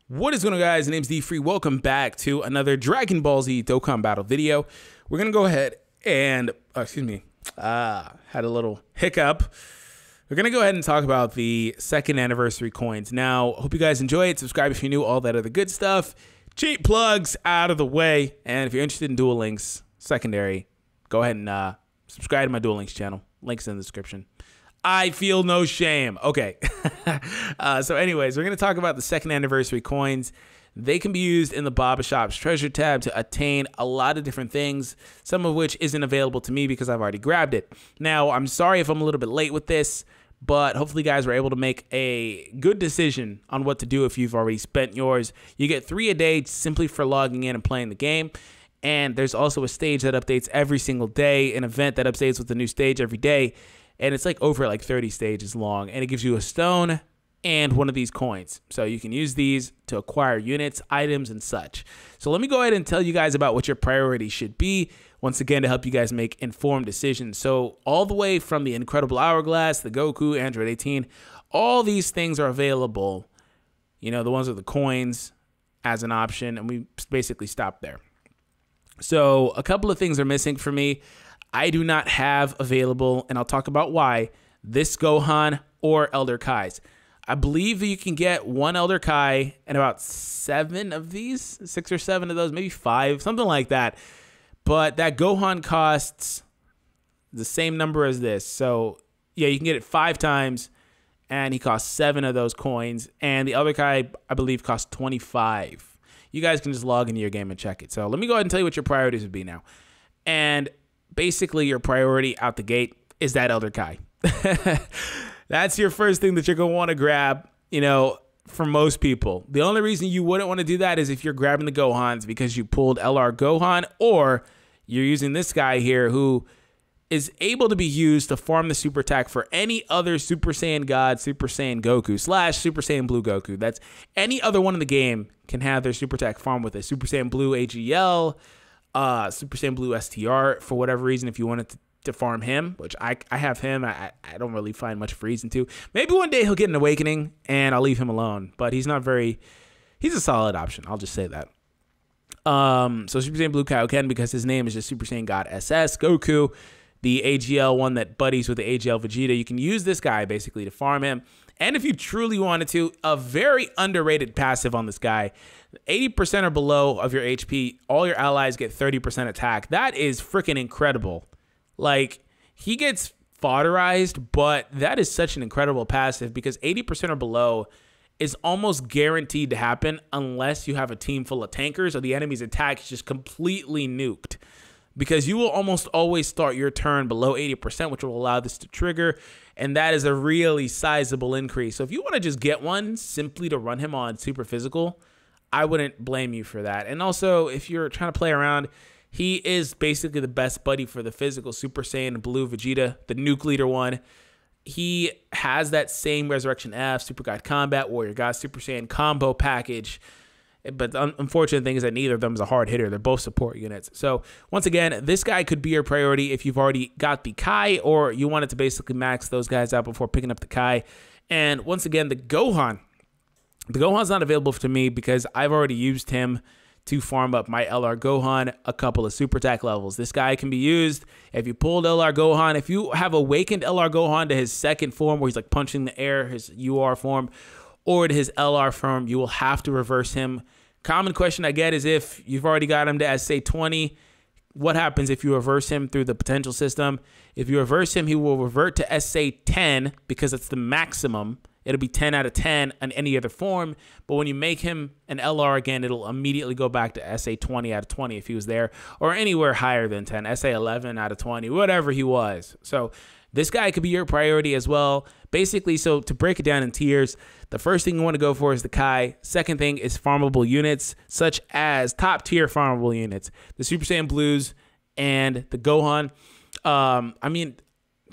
What is going on, guys? My name's D3. Welcome back to another Dragon Ball Z Dokkan Battle video. We're going to go ahead and, had a little hiccup. We're going to go ahead and talk about the second anniversary coins. Now, hope you guys enjoy it. Subscribe if you're new, all that other good stuff. Cheap plugs out of the way. And if you're interested in Duel Links secondary, go ahead and subscribe to my Duel Links channel. Links in the description. I feel no shame. Okay. So anyways, we're going to talk about the second anniversary coins. They can be used in the Baba Shop's treasure tab to attain a lot of different things, some of which isn't available to me because I've already grabbed it. Now, I'm sorry if I'm a little bit late with this, but hopefully you guys were able to make a good decision on what to do if you've already spent yours. You get 3 a day simply for logging in and playing the game. And there's also a stage that updates every single day, an event that updates with a new stage every day. And it's like over like 30 stages long, and it gives you a stone and one of these coins. So you can use these to acquire units, items, and such. So let me go ahead and tell you guys about what your priorities should be, once again, to help you guys make informed decisions. So all the way from the Incredible Hourglass, the Goku, Android 18, all these things are available. You know, the ones with the coins as an option, and we basically stopped there. So a couple of things are missing for me. I do not have available, and I'll talk about why, this Gohan or Elder Kai's. I believe that you can get one Elder Kai and about 7 of these, 6 or 7 of those, maybe 5, something like that. But that Gohan costs the same number as this. So yeah, you can get it 5 times, and he costs 7 of those coins. And the Elder Kai, I believe, costs 25. You guys can just log into your game and check it. So let me go ahead and tell you what your priorities would be now. And basically, your priority out the gate is that Elder Kai. That's your first thing that you're going to want to grab, you know, for most people. The only reason you wouldn't want to do that is if you're grabbing the Gohans because you pulled LR Gohan, or you're using this guy here who is able to be used to farm the super attack for any other Super Saiyan God, Super Saiyan Goku, / Super Saiyan Blue Goku. That's any other one in the game can have their super attack farm with a Super Saiyan Blue AGL, Super Saiyan Blue STR, for whatever reason, if you wanted to farm him, which I have him. I don't really find much of a reason to. Maybe one day he'll get an awakening and I'll leave him alone, but he's a solid option. I'll just say that. So Super Saiyan Blue Kaioken, because his name is just Super Saiyan God SS Goku, the AGL one that buddies with the AGL Vegeta. You can use this guy basically to farm him. And if you truly wanted to, a very underrated passive on this guy, 80% or below of your HP, all your allies get 30% attack. That is freaking incredible. Like, he gets fodderized, but that is such an incredible passive because 80% or below is almost guaranteed to happen unless you have a team full of tankers or the enemy's attack is just completely nuked. Because you will almost always start your turn below 80%, which will allow this to trigger, and that is a really sizable increase. So if you want to just get one simply to run him on super physical, I wouldn't blame you for that. And also, if you're trying to play around, he is basically the best buddy for the physical Super Saiyan Blue Vegeta, the nuke leader one. He has that same Resurrection F, Super God Combat, Warrior God, Super Saiyan combo package. But the unfortunate thing is that neither of them is a hard hitter. They're both support units. So once again, this guy could be your priority if you've already got the Kai, or you wanted to basically max those guys out before picking up the Kai. And once again, the Gohan. The Gohan's not available to me because I've already used him to farm up my LR Gohan a couple of super attack levels. This guy can be used if you pulled LR Gohan. If you have awakened LR Gohan to his second form where he's like punching the air, his UR form, or to his LR form, you will have to reverse him. Common question I get is if you've already got him to SA 20, what happens if you reverse him through the potential system? If you reverse him, he will revert to SA 10 because it's the maximum. It'll be 10 out of 10 on any other form. But when you make him an LR again, it'll immediately go back to SA 20 out of 20 if he was there, or anywhere higher than 10, SA 11 out of 20, whatever he was. So this guy could be your priority as well. Basically, so to break it down in tiers, the first thing you want to go for is the Kai. Second thing is farmable units, such as top tier farmable units, the Super Saiyan Blues and the Gohan. I mean,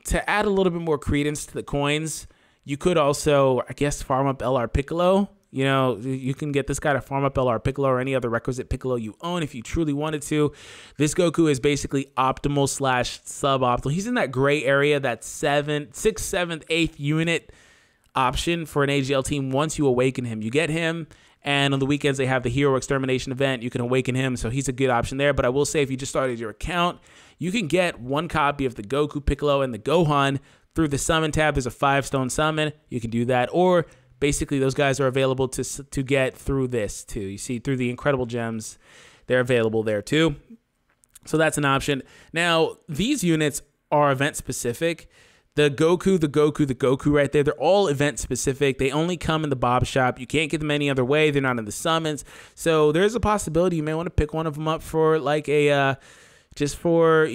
to add a little bit more credence to the coins, you could also, I guess, farm up LR Piccolo. You know, you can get this guy to farm up LR Piccolo or any other requisite Piccolo you own if you truly wanted to. This Goku is basically optimal / suboptimal. He's in that gray area, that 6th, 7th, 8th unit option for an AGL team once you awaken him. You get him, and on the weekends they have the Hero Extermination event. You can awaken him, so he's a good option there. But I will say, if you just started your account, you can get one copy of the Goku, Piccolo, and the Gohan through the summon tab. There's a 5-stone summon. You can do that, or basically those guys are available to get through this too. You see, through the Incredible Gems, they're available there too. So that's an option. Now, these units are event specific. The Goku right there, they're all event specific. They only come in the Bob shop. You can't get them any other way. They're not in the summons. So there's a possibility you may want to pick one of them up for like a, just for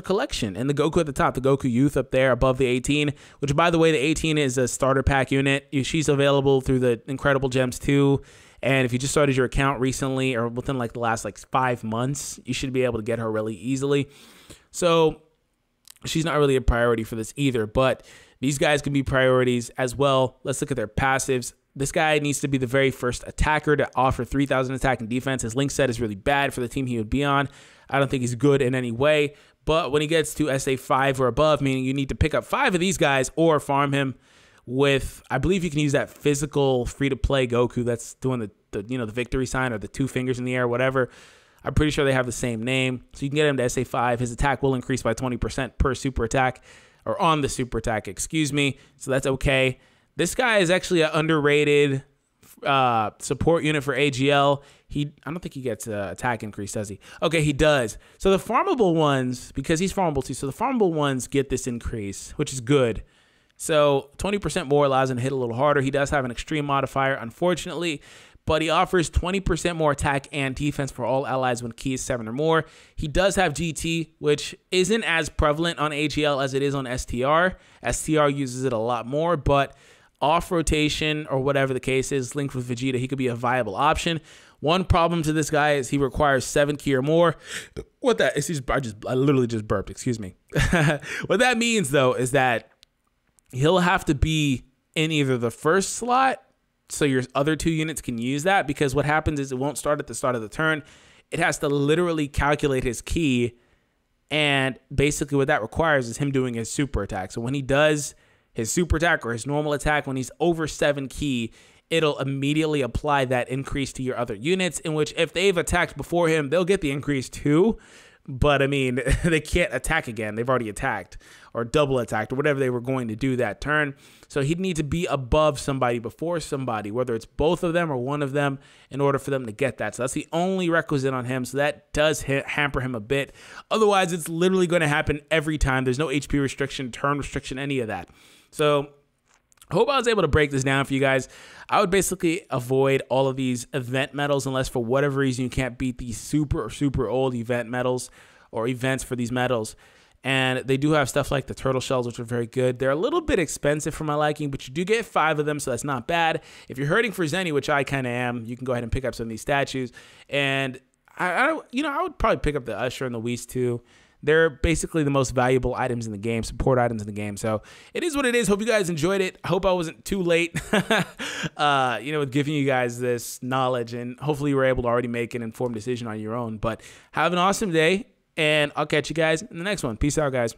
collection. And the Goku at the top, the Goku Youth up there above the 18, which by the way, the 18 is a starter pack unit. She's available through the Incredible Gems too. And if you just started your account recently or within like the last like 5 months, you should be able to get her really easily. So she's not really a priority for this either, but these guys can be priorities as well. Let's look at their passives. This guy needs to be the very first attacker to offer 3,000 attack and defense. His link set is really bad for the team he would be on. I don't think he's good in any way, but when he gets to SA 5 or above, meaning you need to pick up 5 of these guys or farm him with, I believe you can use that physical free-to-play Goku that's doing the victory sign or the 2 fingers in the air, whatever. I'm pretty sure they have the same name. So you can get him to SA 5. His attack will increase by 20% per super attack, or on the super attack, excuse me. So that's okay. This guy is actually an underrated support unit for AGL. I don't think he gets attack increase, does he? Okay, he does. So the farmable ones, because he's farmable too, so the farmable ones get this increase, which is good. So 20% more allows him to hit a little harder. He does have an extreme modifier, unfortunately, but he offers 20% more attack and defense for all allies when key is 7 or more. He does have GT, which isn't as prevalent on AGL as it is on STR. STR uses it a lot more, but off rotation or whatever the case is, linked with Vegeta, he could be a viable option. One problem to this guy is he requires 7 key or more. What that is, I literally just burped, excuse me. What that means though is that he'll have to be in either the first slot, so your other 2 units can use that, because what happens is it won't start at the start of the turn. It has to literally calculate his key, and basically what that requires is him doing his super attack. So when he does his super attack or his normal attack, when he's over 7 key, it'll immediately apply that increase to your other units, in which if they've attacked before him, they'll get the increase too. But I mean, they can't attack again. They've already attacked or double attacked or whatever they were going to do that turn. So he'd need to be above somebody, before somebody, whether it's both of them or one of them, in order for them to get that. So that's the only requisite on him. So that does hamper him a bit. Otherwise, it's literally going to happen every time. There's no HP restriction, turn restriction, any of that. So I hope I was able to break this down for you guys. I would basically avoid all of these event medals unless for whatever reason you can't beat these super old event medals or events for these medals. And they do have stuff like the turtle shells, which are very good. They're a little bit expensive for my liking, but you do get 5 of them, so that's not bad. If you're hurting for Zenny, which I kind of am, you can go ahead and pick up some of these statues. And I would probably pick up the Usher and the Whis too. They're basically the most valuable items in the game, support items in the game. So it is what it is. Hope you guys enjoyed it. I hope I wasn't too late, with giving you guys this knowledge, and hopefully you were able to already make an informed decision on your own. But have an awesome day, and I'll catch you guys in the next one. Peace out, guys.